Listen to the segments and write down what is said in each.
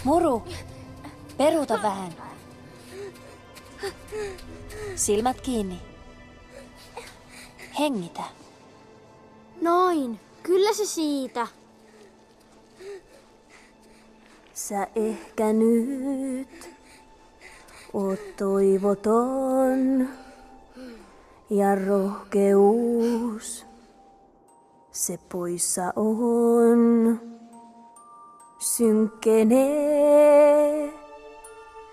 Muru, peruuta vähän. Silmät kiinni. Hengitä. Noin, kyllä se siitä. Sä ehkä nyt oot toivoton ja rohkeus se poissa on. Synkkenee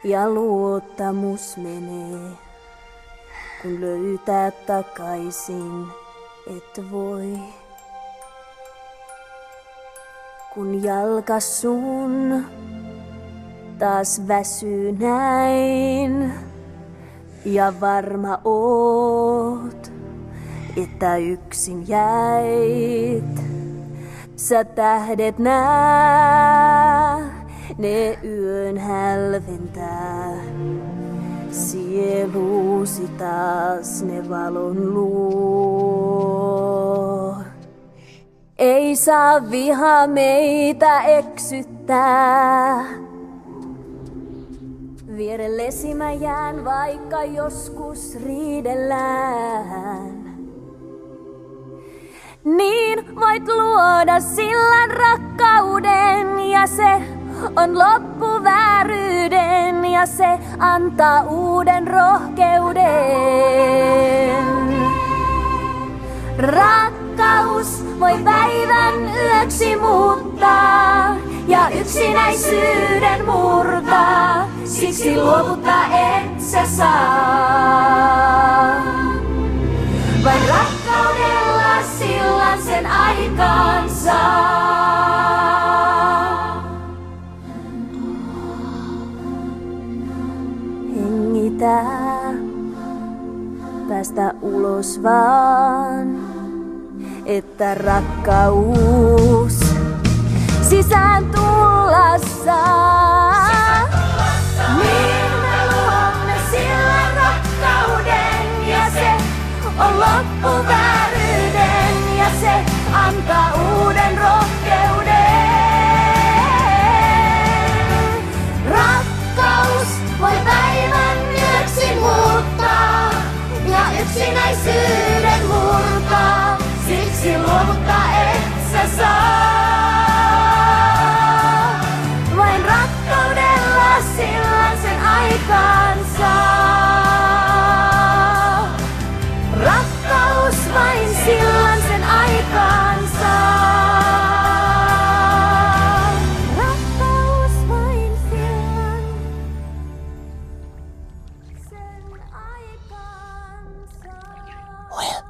ja luottamus menee, kun löytää takaisin et voi. Kun jalka sun taas väsyy näin ja varma oot, että yksin jäit. Sä tähdet nää, ne yön hälventää. Sieluusi taas ne valon luo. Ei saa viha meitä eksyttää. Vierellesi mä jään, vaikka joskus riidellään. Niin voit luoda sillan rakkauden ja se on loppu vääryyden ja se antaa uuden rohkeuden. Rakkaus voi päivän yöksi muuttaa ja yksinäisyyden murtaa, siksi luovuttaa et sä saa. Vain rakkaudella sillan sen aikaan saa. Hengitä, päästä ulos vaan, että rakkaus sisään tulla saa. Niin me luomme sillan rakkauden ja se on loppu vääryyden ja se antaa uuden rohkeuden. Rakkaus voi päivän yöksi muuttaa ja yksinäisyyden murtaa, siksi luovuttaa et sä saa. Vain rakkaudella sillan sen aikaan saa. Rakkaus vain sillan sen aikaan saa. Rakkaus vain sillan sen aikaan saa.